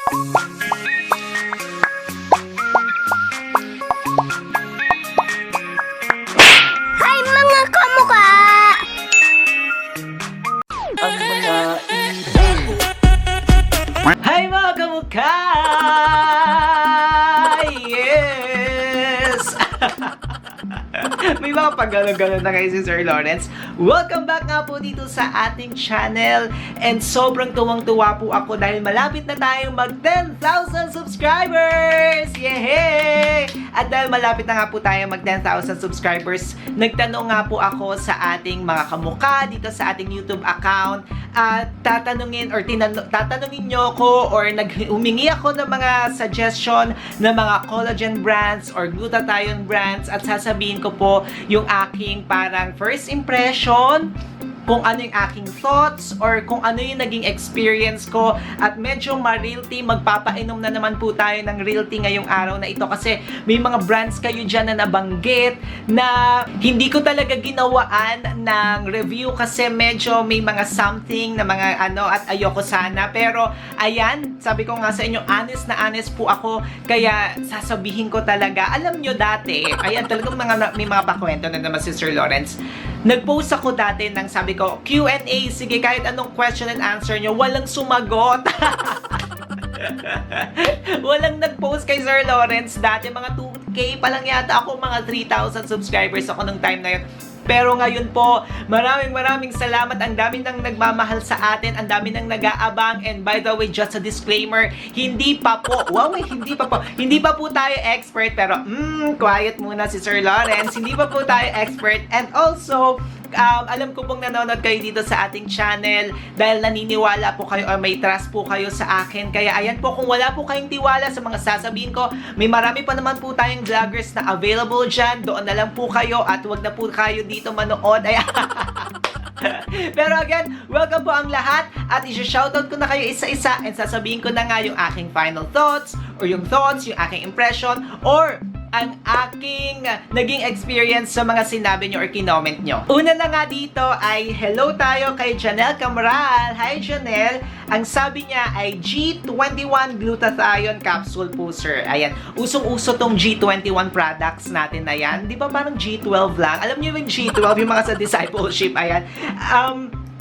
Hi mga kamukha! Ang mga Hi mga kamukha! Yes! May mga pag-gano'n na kayo si Sir Lawrence. Welcome back nga po dito sa ating channel. And sobrang tuwang-tuwa po ako dahil malapit na tayong mag 10,000 subscribers! Yehey! At dahil malapit na nga po tayo mag 10,000 subscribers, nagtanong nga po ako sa ating mga kamukha dito sa ating YouTube account at tatanungin nyo ako or humingi ako ng mga suggestion ng mga collagen brands or glutathione brands at sasabihin ko po yung aking parang first impression, kung ano yung aking thoughts or kung ano yung naging experience ko at medyo ma-realty, magpapainom na naman po tayo ng realty ngayong araw na ito kasi may mga brands kayo dyan na nabanggit na hindi ko talaga ginawaan ng review kasi medyo may mga something na mga ano at ayoko sana pero ayan, sabi ko nga sa inyo, honest na honest po ako kaya sasabihin ko talaga, alam nyo dati, ayan talagang may mga pakwento na naman si Sir Lawrence. Nag-post ako dati ng sabi ko, Q&A, sige kahit anong question and answer nyo, walang sumagot. Walang nag-post kay Sir Lawrence dati, mga 2K pa lang yata ako, mga 3,000 subscribers ako nung time na yun. Pero ngayon po, maraming salamat. Ang dami nang nagmamahal sa atin, ang dami nang nag-aabang. And by the way, just a disclaimer, hindi pa po tayo expert. Pero, quiet muna si Sir Lawrence. Hindi pa po tayo expert. And also, alam ko pong nanonood kayo dito sa ating channel dahil naniniwala po kayo or may trust po kayo sa akin. Kaya ayan po, kung wala po kayong tiwala sa mga sasabihin ko, may marami pa naman po tayong vloggers na available dyan. Doon na lang po kayo at wag na po kayo dito manood. Ayan. Pero again, welcome po ang lahat at i-shoutout ko na kayo isa-isa and sasabihin ko na nga yung aking final thoughts or yung thoughts, yung aking impression or ang aking naging experience sa mga sinabi nyo or kinoment nyo. Una na nga dito ay hello tayo kay Janelle Camaral. Hi Janelle! Ang sabi niya ay G21 Glutathione Capsule po sir. Ayan, usong-uso tong G21 products natin na yan. Di ba parang G12 lang? Alam niyo yung G12, yung mga sa discipleship, ayan.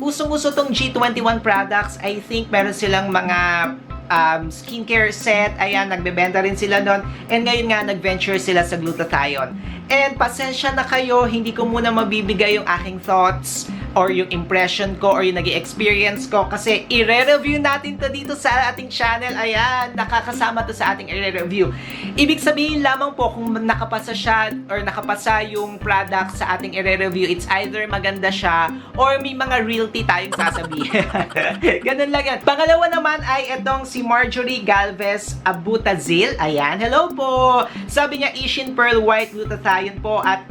Usong-uso tong G21 products. I think meron silang mga skincare set, ayan, nagbebenta rin sila nun, and ngayon nga, nag-venture sila sa glutathione. And pasensya na kayo, hindi ko muna mabibigay yung aking thoughts or yung impression ko or yung naging experience ko kasi i-re-review natin to dito sa ating channel. Ayan, nakakasama to sa ating i-re-review. Ibig sabihin lamang po kung nakapasa siya or nakapasa yung product sa ating i-re-review, it's either maganda siya or may mga realty tayong sasabihin. Ganun lang yan. Pangalawa naman ay itong si Marjorie Galvez Abutazil. Ayan, hello po! Sabi niya, Ishin Pearl White Glutathione po at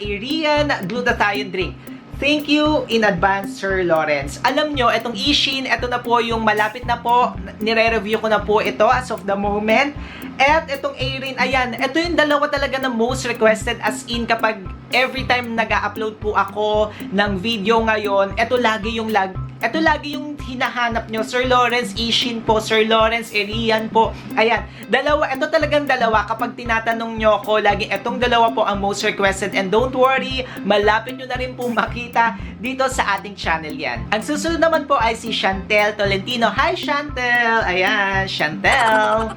Irian Glutathione Drink. Thank you in advance, Sir Lawrence. Alam nyo, itong Ishin, ito na po yung malapit na po. Nire-review ko na po ito as of the moment. At itong Erin, ayan, ito yung dalawa talaga na most requested as in kapag every time nag-upload po ako ng video ngayon, ito lagi yung hinahanap nyo. Sir Lawrence, Ishin po, Sir Lawrence, Irian po. Ayan, ito talagang dalawa. Kapag tinatanong nyo ko, lagi itong dalawa po ang most requested. And don't worry, malapit nyo na rin po makita dito sa ating channel yan. Ang susunod naman po ay si Chantel Tolentino. Hi, Chantel! Ayan, Chantel!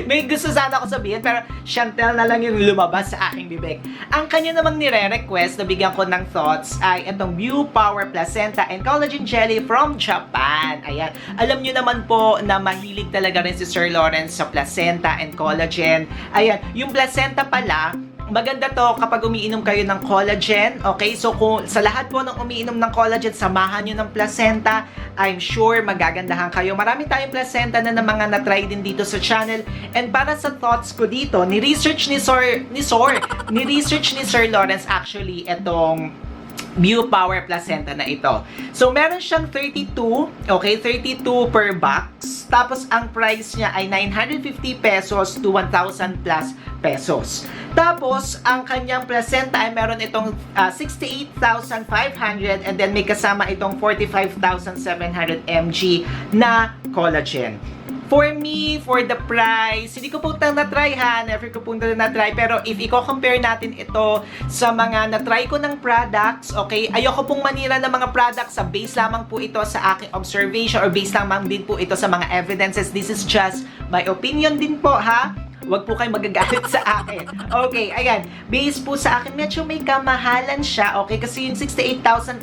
May gusto sana ako sabihin pero Chantel na lang yung lumabas sa aking bibig. Ang kanya namang nire-request na bigyan ko ng thoughts ay itong View Power Placenta and Collagen Jelly from Japan. Ayan. Alam nyo naman po na mahilig talaga rin si Sir Lawrence sa placenta and collagen. Ayan. Yung placenta pala, maganda to kapag umiinom kayo ng collagen, okay? So, kung sa lahat po ng umiinom ng collagen, samahan nyo ng placenta, I'm sure magagandahan kayo. Marami tayong placenta na mga na-try din dito sa channel. And para sa thoughts ko dito, ni-research ni Sir Lawrence actually itong View Power Placenta na ito. So, meron siyang 32, okay, 32 per box. Tapos, ang price niya ay 950 pesos to 1,000 plus pesos. Tapos, ang kanyang placenta ay meron itong 68,500 and then may kasama itong 45,700 mg na collagen. For me, for the price, hindi ko po na-try ha, never ko po na-try, pero if i-compare natin ito sa mga na-try ko ng products, okay, ayoko pong manira ng mga products sa base lamang po ito sa aking observation or base lamang din po ito sa mga evidences. This is just my opinion din po ha. Huwag po kayo magagalit sa akin. Okay, ayan. Base po sa akin, medyo may kamahalan siya. Okay, kasi yung 68,500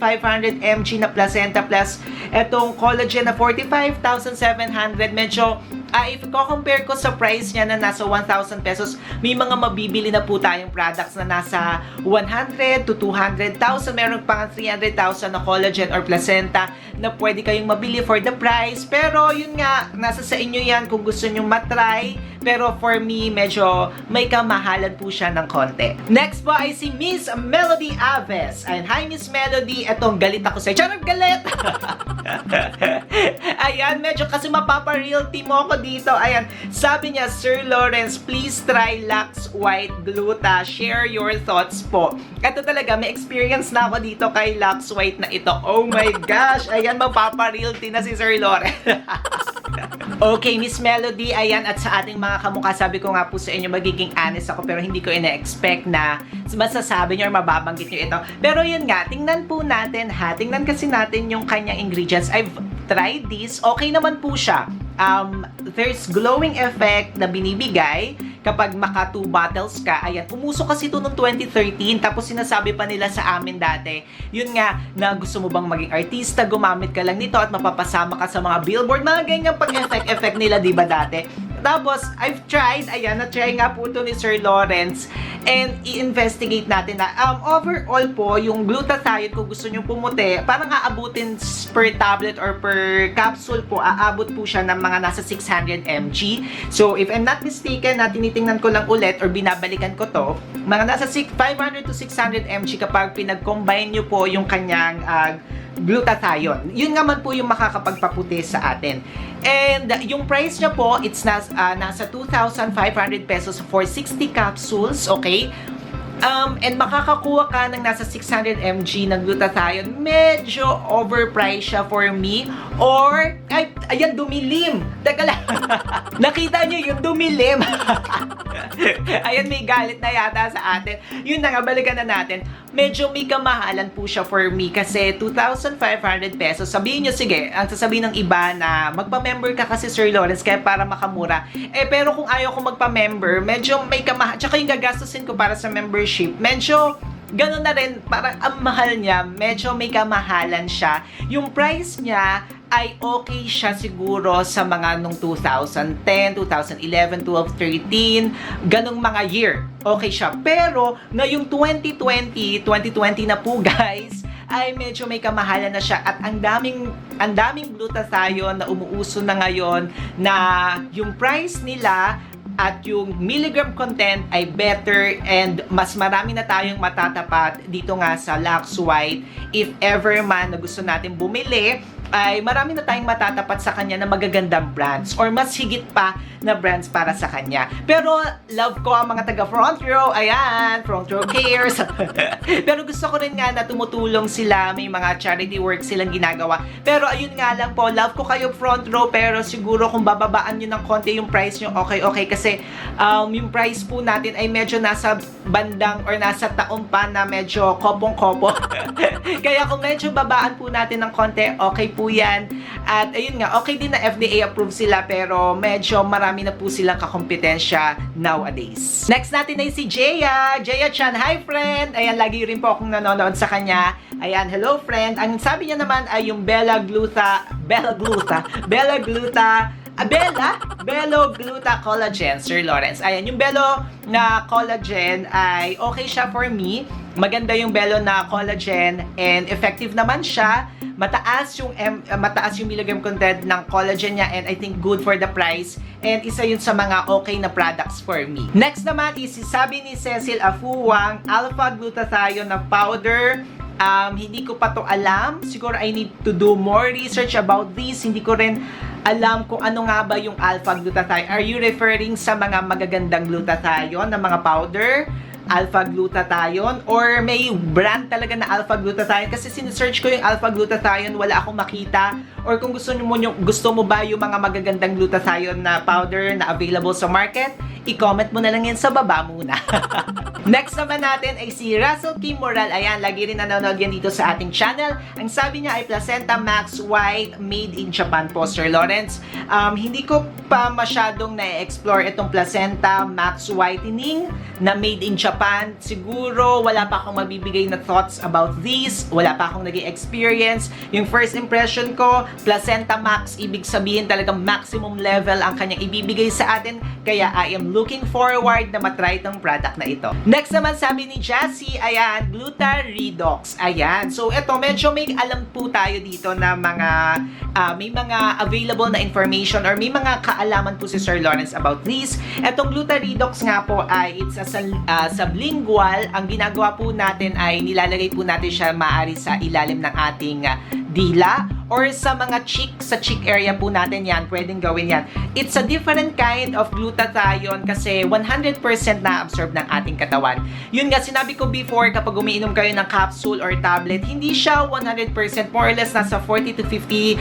mg na placenta plus etong collagen na 45,700, medyo, if ko-compare ko sa price niya na nasa 1,000 pesos, may mga mabibili na po tayong products na nasa 100 to 200,000. Meron pang 300,000 na collagen or placenta na pwede kayong mabili for the price. Pero yun nga, nasa sa inyo yan kung gusto nyo matry. Pero for me, medyo may kamahalan po siya ng konti. Next po ay si Miss Melody Aves. Ayan, hi Miss Melody. Etong galit ako sa'yo. Charot, galit! Ayan, medyo kasi mapaparealty mo ako dito. Ayan, sabi niya, Sir Lawrence, please try Lux White Gluta. Share your thoughts po. Ito talaga, may experience na ako dito kay Lux White na ito. Oh my gosh! Ayan, mapaparealty na si Sir Lawrence. Okay, Miss Melody, ayan, at sa ating mga kamukha, sabi ko nga po sa inyo, magiging honest ako, pero hindi ko ina-expect na masasabi nyo or mababanggit nyo ito. Pero yun nga, tingnan po natin ha, tingnan kasi natin yung kanyang ingredients. I've tried this, okay naman po siya. There's glowing effect na binibigay kapag maka 2 bottles ka. Ayan, umusok kasi ito noong 2013, tapos sinasabi pa nila sa amin dati, yun nga, na gusto mo bang maging artista, gumamit ka lang nito at mapapasama ka sa mga billboard, mga ganyan pag-effect nila, di ba dati? Tapos, I've tried, ayan, na-try nga po ito ni Sir Lawrence, and i-investigate natin na, overall po, yung glutathione, kung gusto nyo pumuti, parang aabutin per tablet or per capsule po, aabot po siya ng mga nasa 600 mg. So, if I'm not mistaken, na tinitingnan ko lang ulit or binabalikan ko to, mga nasa 500 to 600 mg kapag pinag-combine nyo po yung kanyang glutathione. Yun nga man po yung makakapagpaputi sa atin. And yung price niya po, it's nasa 2,500 pesos for 60 capsules, okay? And makakakuha ka ng nasa 600 mg ng glutathione. Medyo overpriced siya for me. Or, ay, ayan, dumilim. Teka lang. Nakita niyo yung dumilim. Ayan, may galit na yata sa atin. Yun na nga, balikan na natin. Medyo may kamahalan po siya for me kasi 2,500 pesos. Sabihin nyo, sige, ang sasabihin ng iba na magpa-member ka kasi Sir Lawrence kaya para makamura. Pero kung ayaw ko magpa-member, medyo may kamahalan. Tsaka yung gagastusin ko para sa membership, medyo gano'n na rin, parang ang mahal niya, medyo may kamahalan siya. Yung price niya ay okay siya siguro sa mga nung 2010, 2011, 12, 13, ganong mga year. Okay siya. Pero, ngayong 2020 na po guys, ay medyo may kamahalan na siya at ang daming glutathione na umuuso na ngayon na yung price nila at yung milligram content ay better and mas marami na tayong matatapat dito nga sa Lux White. If ever man na gusto natin bumili, ay marami na tayong matatapat sa kanya na magagandang brands or mas higit pa na brands para sa kanya. Pero love ko ang mga taga front row, ayan, front row cares. Pero gusto ko rin nga na tumutulong sila, may mga charity work silang ginagawa. Pero ayun nga lang po, love ko kayo front row, pero siguro kung bababaan nyo ng konti yung price nyo, okay, kasi yung price po natin ay medyo nasa bandang or nasa taon pa na medyo kopong-kopo. Kaya kung medyo babaan po natin ng konti, okay po yan. At ayun nga, okay din na FDA approved sila pero medyo marami na po silang kakompetensya nowadays. Next natin ay si Jeya. Jeya Chan, hi friend! Ayan, lagi rin po akong nanonood sa kanya. Ayan, hello friend. Ang sabi niya naman ay yung Bella Gluta Collagen, Sir Lawrence. Ayan, yung Bello na collagen ay okay siya for me. Maganda yung Bello na collagen and effective naman siya. Mataas yung milligram content ng collagen niya and I think good for the price. And isa yun sa mga okay na products for me. Next naman is sabi ni Cecil Afuwang, Alpha Glutathione na powder. Hindi ko pa to alam. Siguro I need to do more research about this. Hindi ko rin alam kung ano nga ba yung alpha glutathione. Are you referring sa mga magagandang glutathione na mga powder? Alpha glutathione or may brand talaga na alpha glutathione kasi sinesearch ko yung alpha glutathione, wala akong makita. Or kung gusto mo ba yung mga magagandang glutathione na powder na available sa market, i-comment mo na lang yan sa baba muna. Next naman natin ay si Russell Kim Moral. Ayan, lagi rin nanonood yan dito sa ating channel. Ang sabi niya ay Placenta Max White made in Japan po, Sir Lawrence. Hindi ko pa masyadong na-explore itong Placenta Max Whitening na made in Japan. Siguro wala pa akong mabibigay na thoughts about this. Wala pa akong naging experience. Yung first impression ko, Placenta Max, ibig sabihin talagang maximum level ang kanyang ibibigay sa atin. Kaya I am looking forward na matry itong product na ito. Next naman sabi ni Jassy, ayan, Glutaredox. Ayan. So ito, medyo may alam po tayo dito na mga, may mga available na information or may mga kaalaman po si Sir Lawrence about this. Etong Glutaredox nga po ay it's a sublingual. Ang ginagawa po natin ay nilalagay po natin siya maaari sa ilalim ng ating dila or sa mga sa cheek area po natin yan, pwedeng gawin yan. It's a different kind of glutathione kasi 100% na-absorb ng ating katawan. Yun nga, sinabi ko before, kapag umiinom kayo ng capsule or tablet, hindi siya 100%, more or less nasa 40 to 50%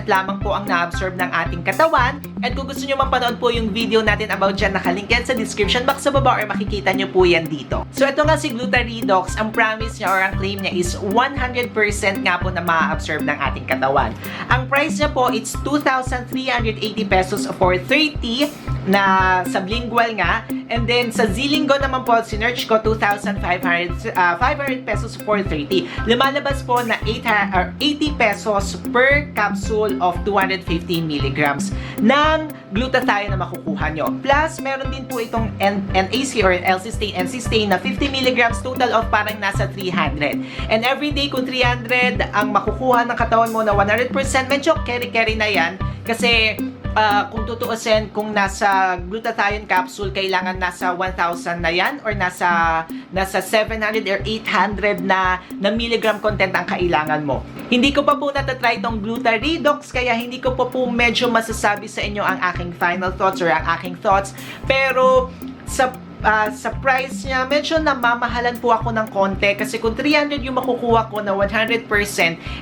lamang po ang na-absorb ng ating katawan. At kung gusto nyo mapanood po yung video natin about dyan, nakalink yan sa description box sa baba or makikita nyo po yan dito. So ito nga si Glutaredox, ang promise niya or ang claim niya is 100% nga po na ma-absorb ng ating katawan. Ang price niya po, it's 2,380 pesos for 30 na sublingual nga. And then sa Zilingo naman po, sinerch ko 2,500 pesos for 30. Lumalabas po na 80 pesos per capsule of 250 milligrams ng glutathione na makukuha nyo. Plus, meron din po itong NAC or L-cysteine na 50 milligrams, total of parang nasa 300. And every day kung 300 ang makukuha ng katawan mo na 100%, medyo carry na yan. Kasi kung tutuusin, kung nasa glutathione capsule, kailangan nasa 1,000 na yan or nasa 700 or 800 na milligram content ang kailangan mo. Hindi ko pa po natatry itong Glutaredox, kaya hindi ko pa po medyo masasabi sa inyo ang aking final thoughts or ang aking thoughts. Pero sa price niya, medyo namamahalan po ako ng konti kasi kung 300 yung makukuha ko na 100%,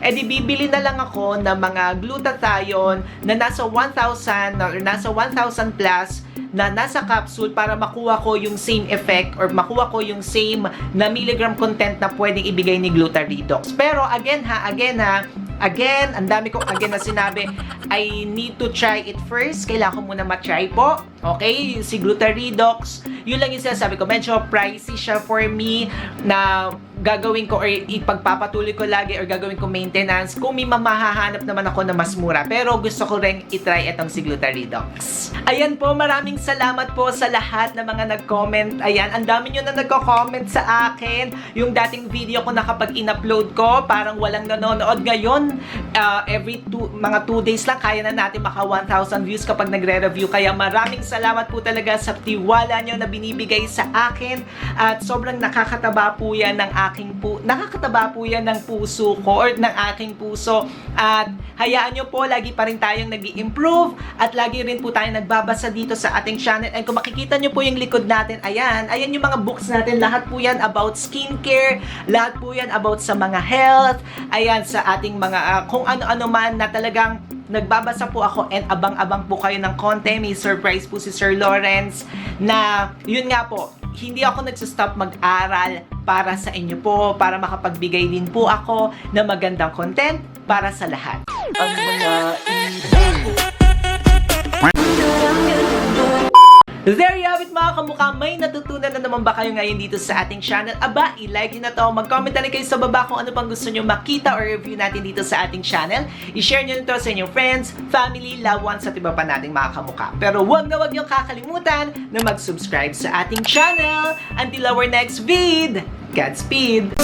edi bibili na lang ako ng mga glutathione na nasa 1,000 or nasa 1,000 plus na nasa capsule para makuha ko yung same effect or makuha ko yung same na milligram content na pwedeng ibigay ni Glutaredox. Pero again, ang dami kong again na sinabi, I need to try it first. Kailangan ko muna matry po. Okay? Si Glutaredox, yun lang yung sinasabi ko. Medyo pricey siya for me na gagawin ko or ipagpapatuloy ko lagi or gagawin ko maintenance kung may mamahahanap naman ako na mas mura. Pero gusto ko rin itry itong si Glutaredox. Ayan po, maraming salamat po sa lahat ng mga nag-comment. Ayan, ang dami nyo na nagko-comment sa akin. Yung dating video ko na kapag in-upload ko, parang walang nanonood. Ngayon, every mga 2 days lang, kaya na natin maka 1,000 views kapag nagre-review. Kaya maraming salamat po talaga sa tiwala nyo na binibigay sa akin. At sobrang nakakataba po yan ng puso ko or ng aking puso. At hayaan nyo po, lagi pa rin tayong nag-i-improve at lagi rin po tayong nagbabasa dito sa ating channel. And kung makikita nyo po yung likod natin, ayan yung mga books natin. Lahat po yan about skincare, lahat po yan about sa mga health, ayan, sa ating mga kung ano-ano man na talagang nagbabasa po ako and abang-abang po kayo ng konti. May surprise po si Sir Lawrence na yun nga po, hindi ako nagsastop mag-aral para sa inyo po, para makapagbigay din po ako ng magandang content para sa lahat. Ang mga there you have it mga kamukha, may natutunan na naman ba kayo ngayon dito sa ating channel? Aba, i-like nyo na to, mag-comment na rin kayo sa baba kung ano pang gusto nyo makita or review natin dito sa ating channel. I-share nyo nito sa inyong friends, family, loved ones at iba pa nating mga kamukha. Pero huwag nyo kakalimutan na mag-subscribe sa ating channel. Until our next vid, Godspeed!